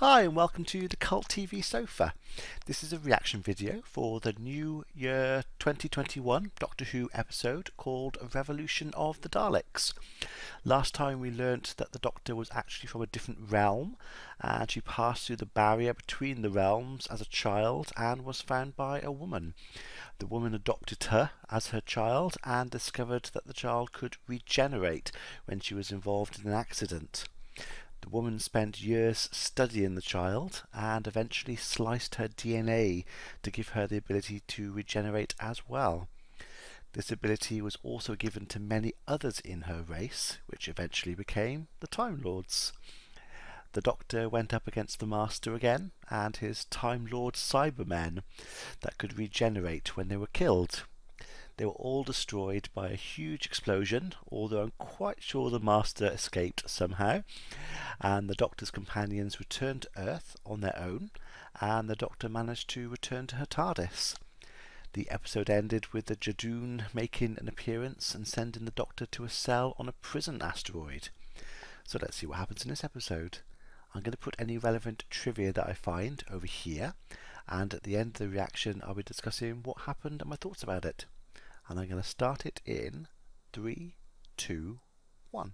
Hi and welcome to the Cult TV Sofa. This is a reaction video for the new year 2021 Doctor Who episode called Revolution of the Daleks. Last time we learnt that the Doctor was actually from a different realm and she passed through the barrier between the realms as a child and was found by a woman. The woman adopted her as her child and discovered that the child could regenerate when she was involved in an accident. The woman spent years studying the child and eventually sliced her DNA to give her the ability to regenerate as well. This ability was also given to many others in her race, which eventually became the Time Lords. The Doctor went up against the Master again and his Time Lord Cybermen that could regenerate when they were killed. They were all destroyed by a huge explosion, although I'm quite sure the Master escaped somehow, and the Doctor's companions returned to Earth on their own, and the Doctor managed to return to her TARDIS. The episode ended with the Jadoon making an appearance and sending the Doctor to a cell on a prison asteroid. So let's see what happens in this episode. I'm going to put any relevant trivia that I find over here, and at the end of the reaction I'll be discussing what happened and my thoughts about it. And I'm going to start it in 3, 2, 1.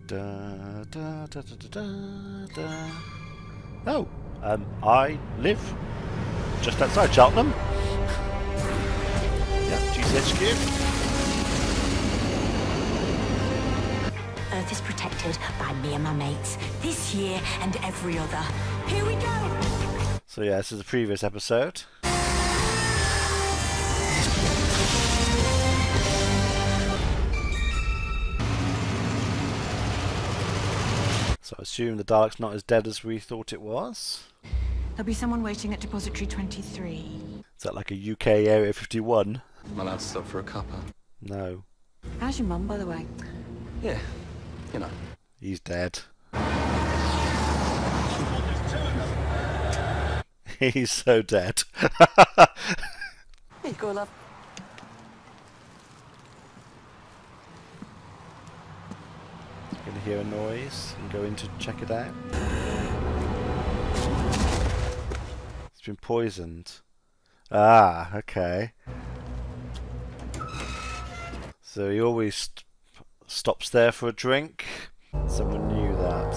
Da, da, da, da, da, da. Oh, I live just outside Cheltenham. Yeah, GCHQ. Earth is protected by me and my mates, this year and every other. Here we go! So yeah, this is the previous episode. So I assume the Dalek's not as dead as we thought it was. There'll be someone waiting at Depository 23. Is that like a UK Area 51? Am I allowed to stop for a cuppa? No. How's your mum, by the way? Yeah, you know. He's dead. He's so dead. Here you go, love. Gonna hear a noise and go in to check it out. It's been poisoned. Ah, okay. So he always stops there for a drink. Someone knew that.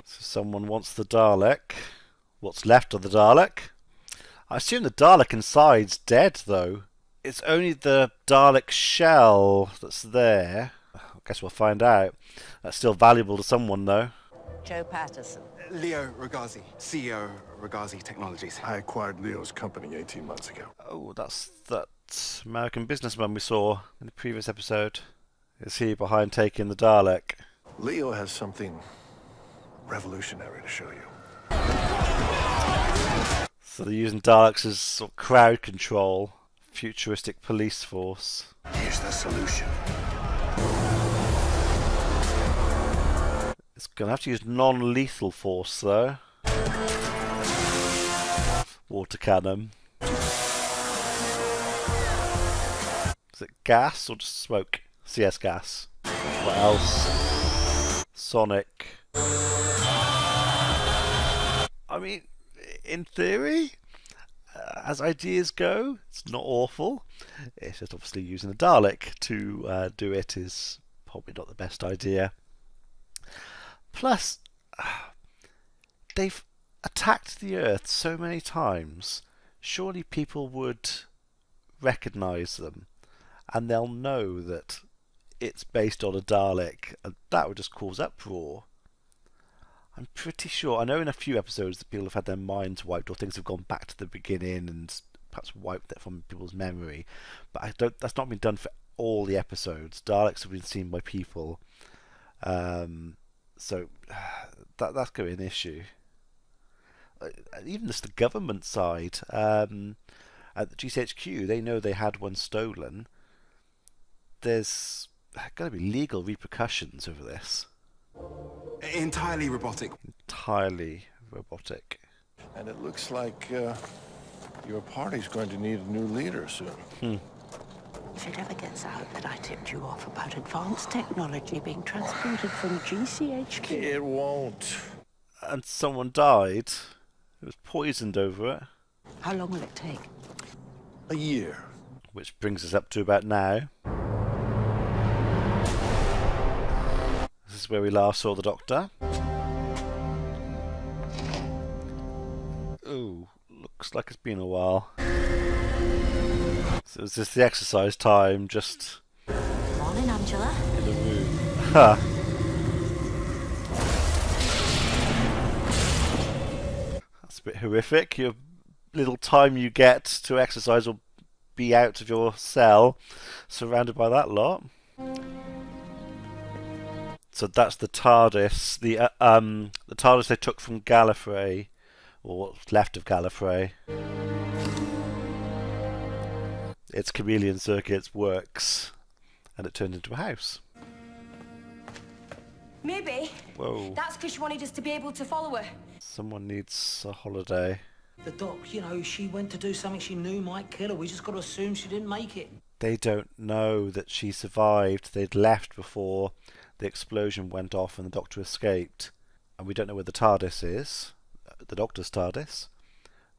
So someone wants the Dalek. What's left of the Dalek? I assume the Dalek inside's dead, though. It's only the Dalek shell that's there. I guess we'll find out. That's still valuable to someone, though. Joe Patterson. Leo Ragazzi, CEO Ragazzi Technologies. I acquired Leo's company 18 months ago. Oh, that's that American businessman we saw in the previous episode. Is he behind taking the Dalek? Leo has something revolutionary to show you. So they're using Daleks as sort of crowd control, futuristic police force. Here's the solution. It's going to have to use non-lethal force, though. Water cannon. Is it gas or just smoke? CS gas. What else? Sonic. I mean, in theory, as ideas go, it's not awful. It's just obviously using a Dalek to do it is probably not the best idea. Plus, they've attacked the Earth so many times, surely people would recognise them and they'll know that it's based on a Dalek, and that would just cause uproar. I'm pretty sure, I know in a few episodes that people have had their minds wiped or things have gone back to the beginning and perhaps wiped that from people's memory, but that's not been done for all the episodes. Daleks have been seen by people. So that's going to be an issue. Even just the government side, at the GCHQ, they know they had one stolen. There's going to be legal repercussions over this. Entirely robotic. Entirely robotic. And it looks like Your party's going to need a new leader soon. If it ever gets out that I tipped you off about advanced technology being transported from GCHQ... It won't. And someone died. It was poisoned over it. How long will it take? A year. Which brings us up to about now. This is where we last saw the Doctor. Ooh, looks like it's been a while. So is this the exercise time, just Morning, Angela. in the room? Ha! That's a bit horrific. Your little time you get to exercise will be out of your cell, surrounded by that lot. So that's the TARDIS. The TARDIS they took from Gallifrey, or what's left of Gallifrey. Its chameleon circuits works, and it turned into a house. Maybe. Whoa! That's because she wanted us to be able to follow her. Someone needs a holiday. The doc, you know, she went to do something she knew might kill her. We just got to assume she didn't make it. They don't know that she survived. They'd left before the explosion went off and the Doctor escaped. And we don't know where the TARDIS is. The Doctor's TARDIS.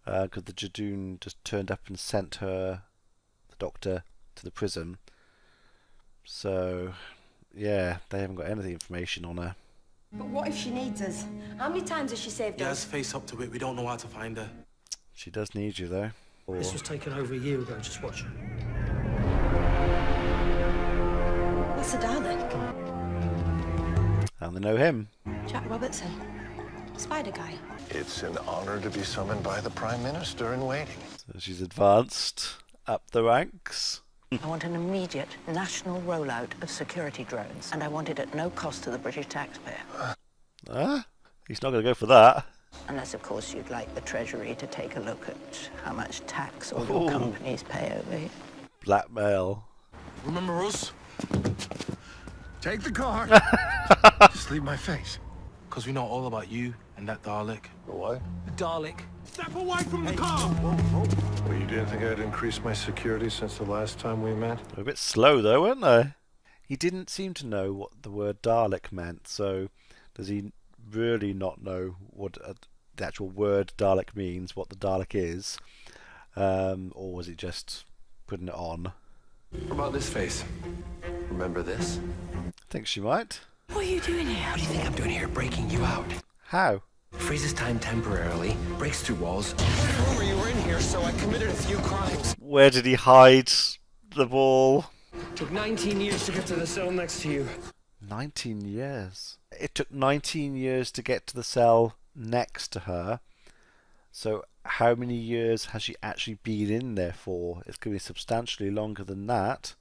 Because the Jadoon just turned up and sent her, the Doctor, to the prison. So, yeah, they haven't got any information on her. But what if she needs us? How many times has she saved Yeah, us? let's face up to it. We don't know how to find her. She does need you, though. This was taken over a year ago. Just watch. What's a Dalek? And they know him. Jack Robertson. Spider guy. It's an honor to be summoned by the Prime Minister in waiting. So she's advanced up the ranks. I want an immediate national rollout of security drones, and I want it at no cost to the British taxpayer. He's not going to go for that. Unless, of course, you'd like the Treasury to take a look at how much tax all your companies pay over here. Blackmail. Remember us? Take the car. Just leave my face. Because we know all about you and that Dalek. The what? The Dalek. Step away from the car! Well, you didn't think I'd increased my security since the last time we met? They're a bit slow, though, weren't they? He didn't seem to know what the word Dalek meant, so does he really not know what the actual word Dalek means, what the Dalek is? Or was he just putting it on? What about this face? Remember this? I think she might. What are you doing here? What do you think I'm doing here, breaking you out? How? Freezes time temporarily, breaks through walls. Rumor you were in here, so I committed a few crimes. Where did he hide the ball? Took 19 years to get to the cell next to you. 19 years. It took 19 years to get to the cell next to her. So how many years has she actually been in there for? It's going to be substantially longer than that.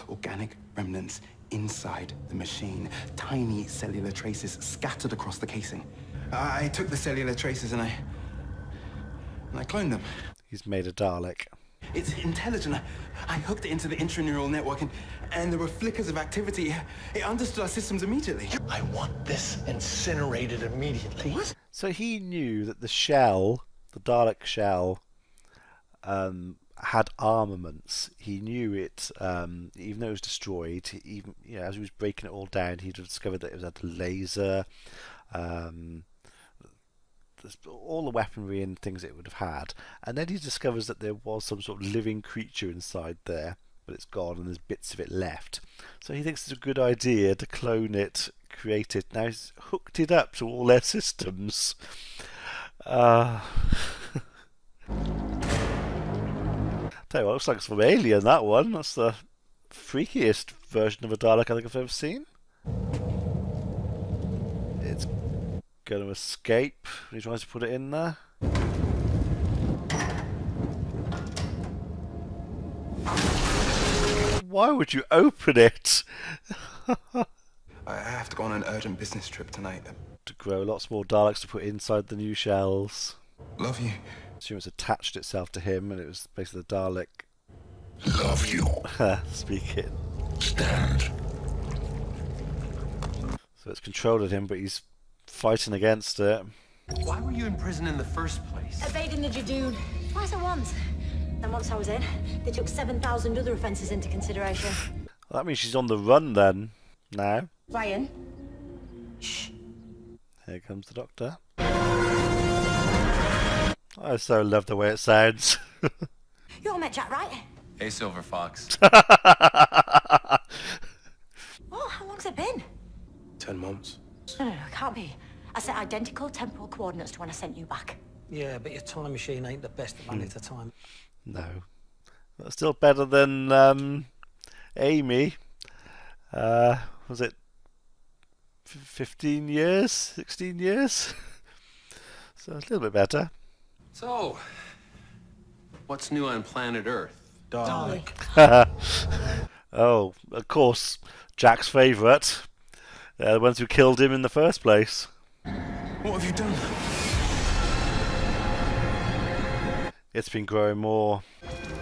Organic remnants inside the machine. Tiny cellular traces scattered across the casing. I took the cellular traces and I cloned them. He's made a Dalek. It's intelligent. I hooked it into the intraneural network and there were flickers of activity. It understood our systems immediately. I want this incinerated immediately. What? So he knew that the shell, the Dalek shell, had armaments. He knew it, even though it was destroyed. Even as he was breaking it all down, he discovered that it had a laser, all the weaponry and things it would have had. And then he discovers that there was some sort of living creature inside there, but it's gone and there's bits of it left. So he thinks it's a good idea to clone it, create it. Now he's hooked it up to all their systems. Tell you what, looks like it's from Alien, that one. That's the freakiest version of a Dalek I think I've ever seen. It's going to escape when he tries to put it in there. Why would you open it? I have to go on an urgent business trip tonight. To grow lots more Daleks to put inside the new shells. Love you. Assume it's attached itself to him and it was basically the Dalek. Love you. Speaking. Stand. So it's controlling him, but he's fighting against it. Why were you in prison in the first place? Evading the Jadoon. Twice at once. Then once I was in, they took 7,000 other offences into consideration. Well, that means she's on the run then. Now. Ryan. Shh. Here comes the Doctor. I so love the way it sounds. You all met Jack, right? Hey, Silver Fox. Oh, how long's it been? 10 months. No, it can't be. I set identical temporal coordinates to when I sent you back. Yeah, but your time machine ain't the best at running to time. No. But still better than Amy. Was it 15 years? 16 years? So a little bit better. So, what's new on planet Earth? Dalek. Oh, of course, Jack's favourite. The ones who killed him in the first place. What have you done? It's been growing more.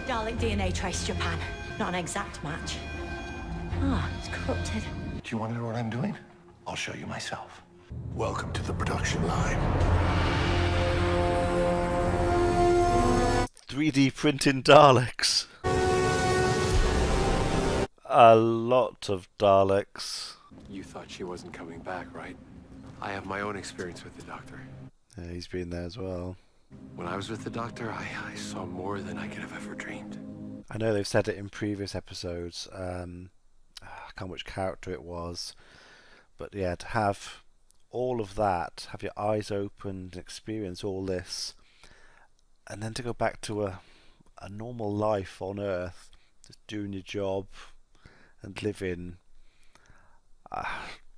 Dalek DNA trace Japan. Not an exact match. Ah, it's corrupted. Do you want to know what I'm doing? I'll show you myself. Welcome to the production line. 3D printing Daleks. A lot of Daleks. You thought she wasn't coming back, right? I have my own experience with the Doctor. Yeah, he's been there as well. When I was with the Doctor, I saw more than I could have ever dreamed. I know they've said it in previous episodes. I can't remember which character it was. But yeah, to have all of that, have your eyes opened, experience all this, and then to go back to a normal life on Earth, just doing your job and living,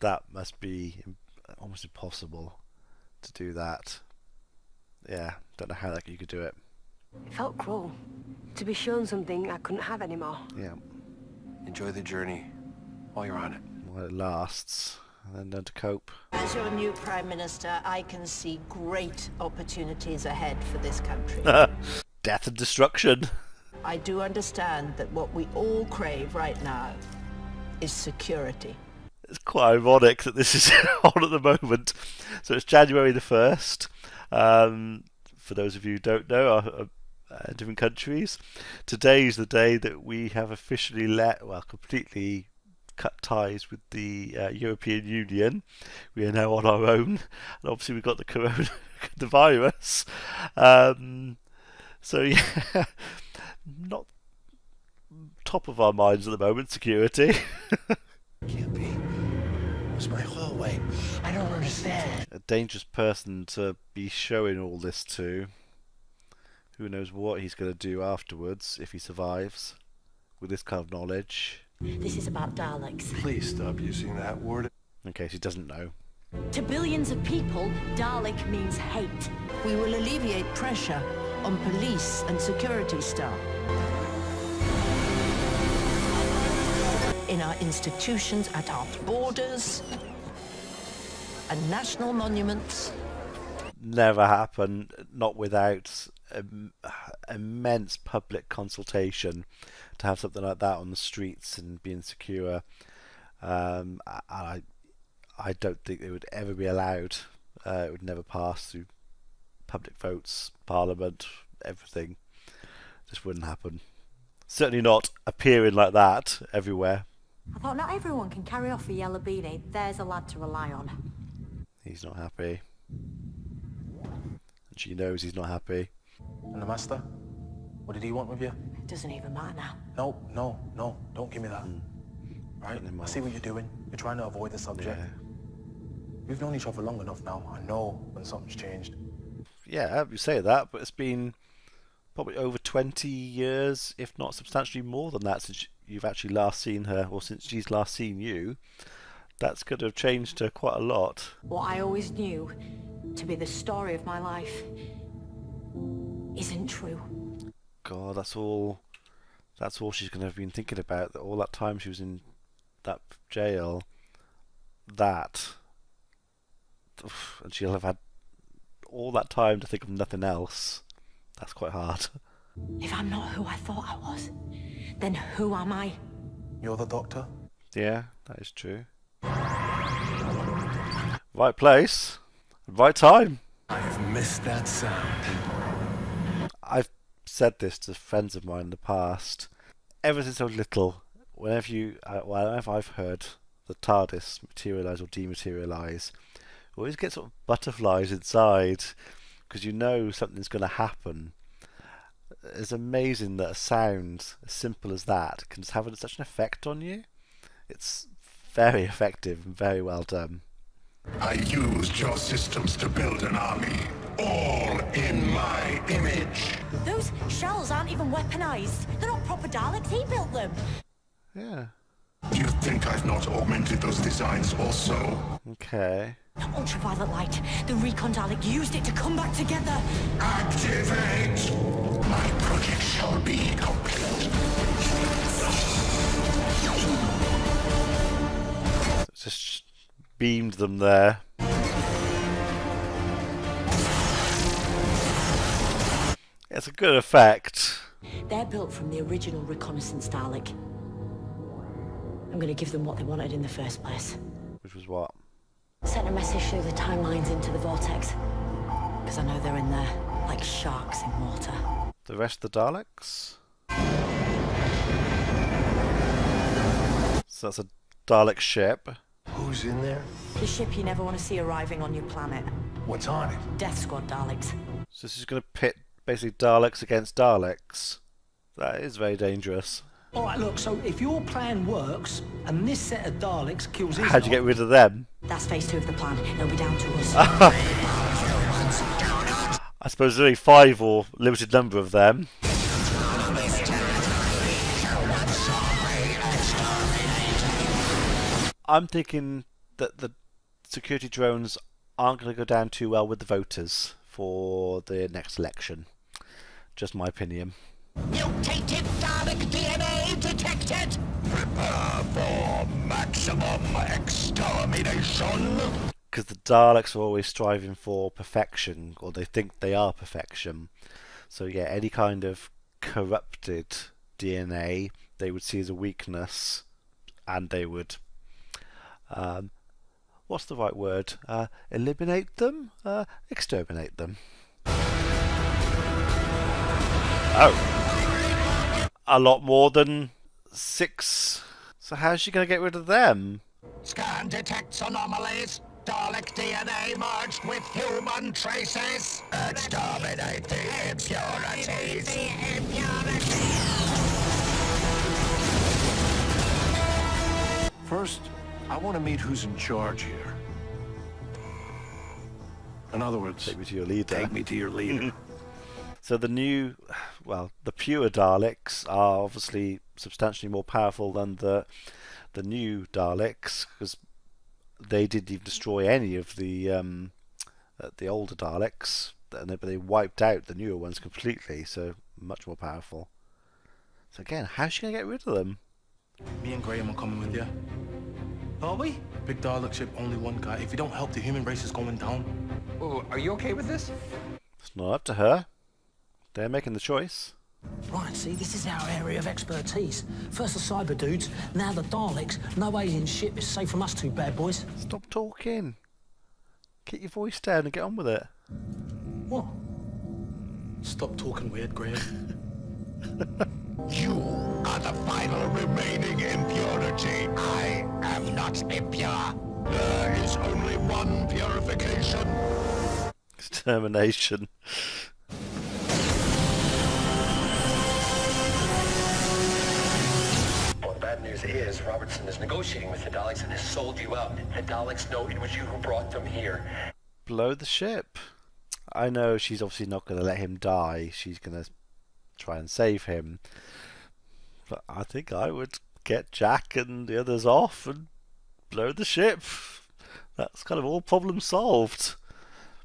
that must be almost impossible to do that. Yeah, don't know how you could do it. It felt cruel. To be shown something I couldn't have anymore. Yeah, Enjoy the journey while you're on it. while it lasts, and then learn to cope. As your new Prime Minister, I can see great opportunities ahead for this country. Death and destruction. I do understand that what we all crave right now is security. It's quite ironic that this is on at the moment. So it's January the 1st. For those of you who don't know, different countries, today is the day that we have officially completely cut ties with the European Union. We are now on our own, and obviously we've got the virus. So yeah, not top of our minds at the moment, security. Can't be. It was my hallway. I don't understand. A dangerous person to be showing all this to. Who knows what he's going to do afterwards if he survives with this kind of knowledge. This is about Daleks. Please stop using that word. In case he doesn't know. To billions of people, Dalek means hate. We will alleviate pressure on police and security staff. In our institutions, at our borders, and national monuments. Never happen, not without immense public consultation to have something like that on the streets and being secure. I don't think it would ever be allowed. It would never pass through public votes, parliament, everything. Just wouldn't happen. Certainly not appearing like that everywhere. I thought not everyone can carry off a yellow beanie. There's a lad to rely on. He's not happy. And she knows he's not happy. And the Master? What did he want with you? It doesn't even matter now. No, don't give me that. Right? I see what you're doing. You're trying to avoid the subject. Yeah. We've known each other long enough now. I know when something's changed. Yeah, you say that, but it's been probably over 20 years, if not substantially more than that, since you've actually last seen her, or since she's last seen you. That's going to have changed her quite a lot. What I always knew to be the story of my life isn't true. God, that's all she's going to have been thinking about. That all that time she was in that jail, and she'll have had all that time to think of nothing else. That's quite hard. If I'm not who I thought I was, then who am I? You're the Doctor? Yeah, that is true. Right place, right time. I have missed that sound. I've said this to friends of mine in the past. Ever since I was little, whenever I've heard the TARDIS materialise or dematerialise, I always get sort of butterflies inside because you know something's going to happen. It's amazing that a sound as simple as that can just have such an effect on you. It's very effective and very well done. I used your systems to build an army, all in my image. Those shells aren't even weaponized. They're not proper Daleks. He built them. Yeah. Do you think I've not augmented those designs also? Okay. Ultraviolet light. The recon Dalek used it to come back together. Activate! My project shall be complete. Just beamed them there. It's a good effect. They're built from the original reconnaissance Dalek. I'm going to give them what they wanted in the first place. Which was what? Sent a message through the timelines into the vortex. Because I know they're in there, like sharks in water. The rest of the Daleks? So that's a Dalek ship. Who's in there? The ship you never want to see arriving on your planet. What's on it? Death Squad Daleks. So this is going to pit basically Daleks against Daleks. That is very dangerous. Alright, look, so if your plan works, and this set of Daleks kills his How'd you get rid of them? That's phase 2 of the plan. It'll be down to us. I suppose there's only 5 or limited number of them. I'm thinking that the security drones aren't going to go down too well with the voters for the next election. Just my opinion. Mutated Dalek DNA detected! Prepare for maximum extermination! Because the Daleks are always striving for perfection, or they think they are perfection. So yeah, any kind of corrupted DNA they would see as a weakness, and they would what's the right word? Eliminate them? Exterminate them. Oh. A lot more than 6. So how's she going to get rid of them? Scan detects anomalies. Dalek DNA merged with human traces. Exterminate the impurities. First, I want to meet who's in charge here. In other words, Take me to your leader. take me to your leader. So the new, well, the pure Daleks are obviously substantially more powerful than the new Daleks, because they didn't even destroy any of the older Daleks, but they wiped out the newer ones completely. So much more powerful. So again, how's she gonna get rid of them? Me and Graham are coming with you. Are we? Big Dalek ship, only one guy. If you don't help, the human race is going down. Whoa, are you okay with this? It's not up to her. They're making the choice. Right, see, this is our area of expertise. First the cyber dudes, now the Daleks. No alien ship is safe from us two bad boys. Stop talking. Get your voice down and get on with it. What? Stop talking weird, Graham. You are the final remaining impurity. I am not impure. There is only one purification. Extermination. Well, the bad news is Robertson is negotiating with the Daleks and has sold you out. The Daleks know it was you who brought them here. Blow the ship. I know she's obviously not going to let him die. She's going to try and save him. But I think I would get Jack and the others off and blow the ship. That's kind of all problem solved.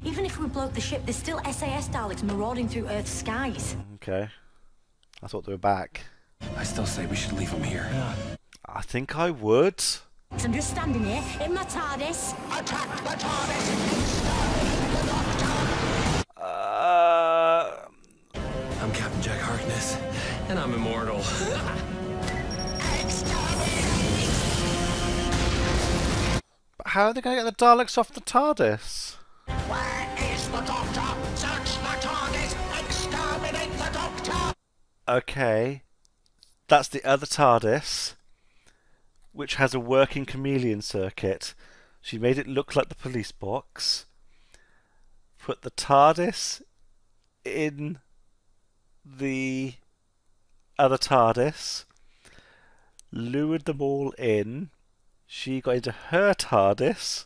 Even if we blow the ship, there's still SAS Daleks marauding through Earth's skies. Okay. I thought they were back. I still say we should leave him here. I think I would. So I'm just standing here in my TARDIS. Attack the TARDIS! I'm Captain Jack Harkness, and I'm immortal. But how are they going to get the Daleks off the TARDIS? Where is the Doctor? Search the TARDIS! Exterminate the Doctor! Okay, that's the other TARDIS, which has a working chameleon circuit. She made it look like the police box, put the TARDIS in the other TARDIS, lured them all in. She got into her TARDIS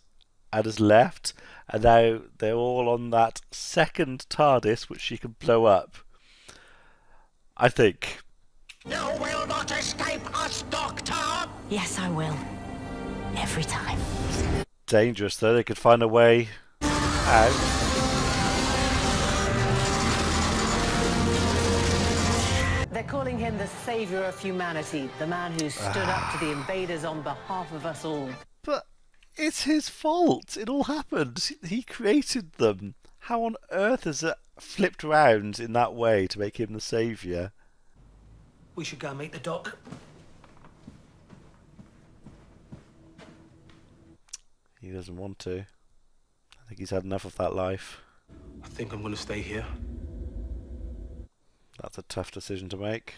and has left, and now they're all on that second TARDIS, which she can blow up. I think. You will not escape us, Doctor! Yes, I will. Every time. Dangerous, though. They could find a way out. They're calling him the savior of humanity, the man who stood up to the invaders on behalf of us all. But it's his fault. It all happened. He created them. How on earth has it flipped around in that way to make him the saviour? We should go meet the doc. He doesn't want to. I think he's had enough of that life. I think I'm gonna stay here. That's a tough decision to make.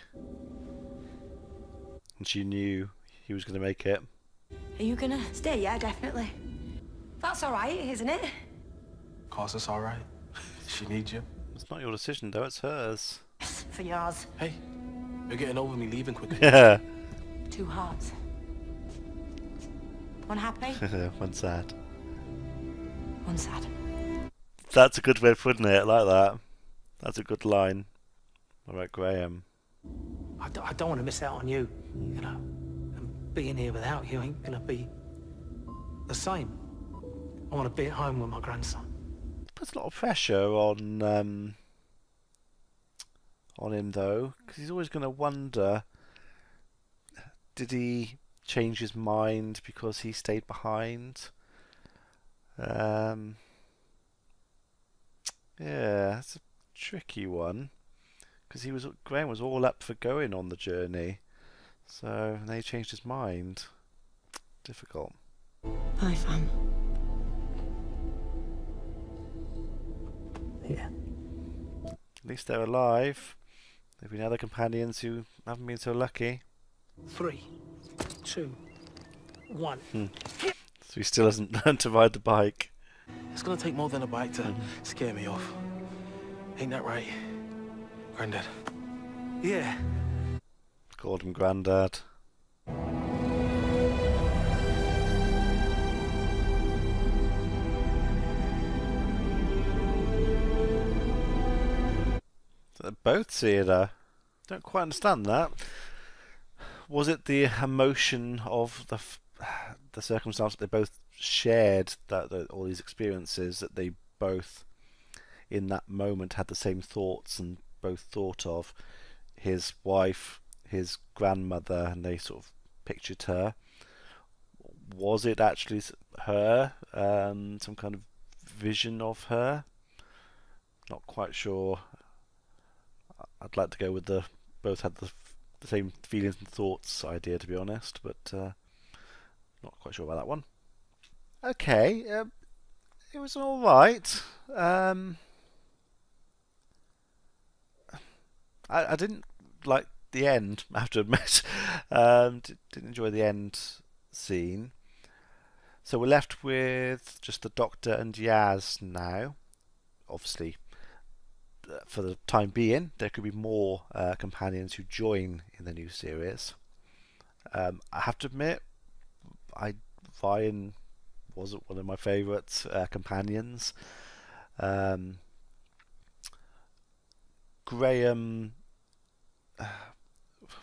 And she knew he was going to make it. Are you gonna stay? Yeah, definitely. That's all right, isn't it? Of course it's alright. She needs you. It's not your decision, though. It's hers. For yours. Hey, you're getting over me leaving quickly. Yeah. Two hearts. One happy, One sad. one sad. That's a good way of putting it. I like that. That's a good line. All right, Graham. I don't want to miss out on you, you know. And being here without you ain't gonna be the same. I want to be at home with my grandson. Puts a lot of pressure on him, though, because he's always going to wonder, did he change his mind because he stayed behind? Yeah, that's a tricky one. Because Graham was all up for going on the journey, so then he changed his mind. Difficult. Bye, fam. Yeah. At least they're alive. There've been other companions who haven't been so lucky. 3, 2, 1. So he still hasn't learned to ride the bike. It's gonna take more than a bike to scare me off. Ain't that right, Granddad? Yeah. Called him Grandad. So they're both seeing her. Don't quite understand that. Was it the emotion of the circumstance that they both shared, that all these experiences, that they both in that moment had the same thoughts and both thought of his wife, his grandmother, and they sort of pictured her? Was it actually her? Some kind of vision of her? Not quite sure. I'd like to go with the both had the same feelings and thoughts idea, to be honest, but not quite sure about that one. Okay, it was all right. I didn't like the end, I have to admit. Didn't enjoy the end scene. So we're left with just the Doctor and Yaz now. Obviously, for the time being, there could be more companions who join in the new series. I have to admit, Ryan wasn't one of my favourite companions. Graham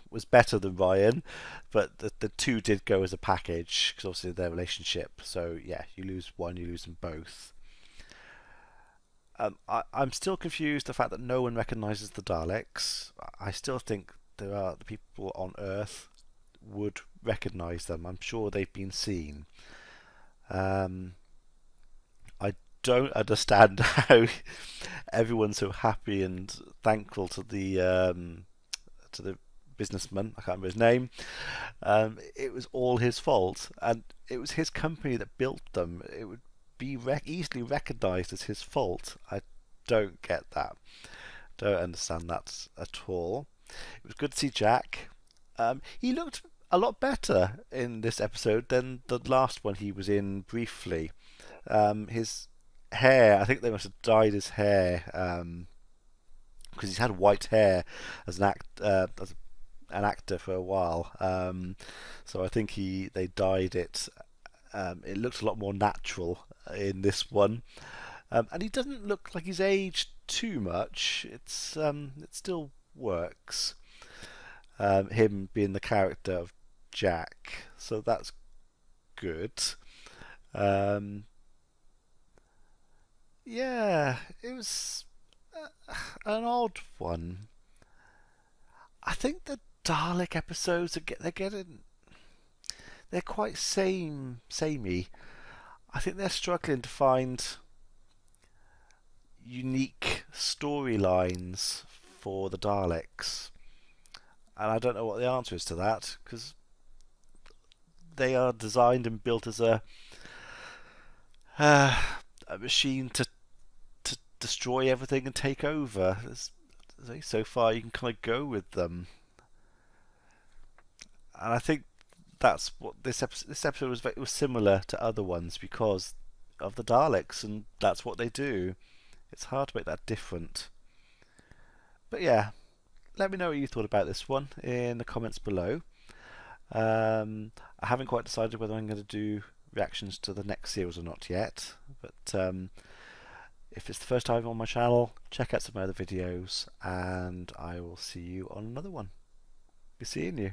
was better than Ryan, but the two did go as a package because obviously their relationship. So yeah, you lose one, you lose them both. I'm still confused the fact that no one recognises the Daleks. I still think there are the people on Earth would recognise them. I'm sure they've been seen. I don't understand how everyone's so happy and thankful to the businessman. I can't remember his name. It was all his fault, and it was his company that built them. It would be easily recognised as his fault. I don't get that. Don't understand that at all. It was good to see Jack. He looked a lot better in this episode than the last one he was in briefly. His hair, I think they must have dyed his hair because he's had white hair as an actor for a while. So I think they dyed it. It looks a lot more natural in this one. And he doesn't look like he's aged too much. It still works. Him being the character of Jack, so that's good. Yeah, it was an odd one. I think the Dalek episodes they're quite samey. I think they're struggling to find unique storylines for the Daleks, and I don't know what the answer is to that, because they are designed and built as a machine to destroy everything and take over. So far you can kind of go with them, and I think that's what this episode was. It was similar to other ones because of the Daleks, and that's what they do. It's hard to make that different. But yeah, let me know what you thought about this one in the comments below. I haven't quite decided whether I'm going to do reactions to the next series or not yet, but if it's the first time on my channel, check out some other videos, and I will see you on another one. Be seeing you.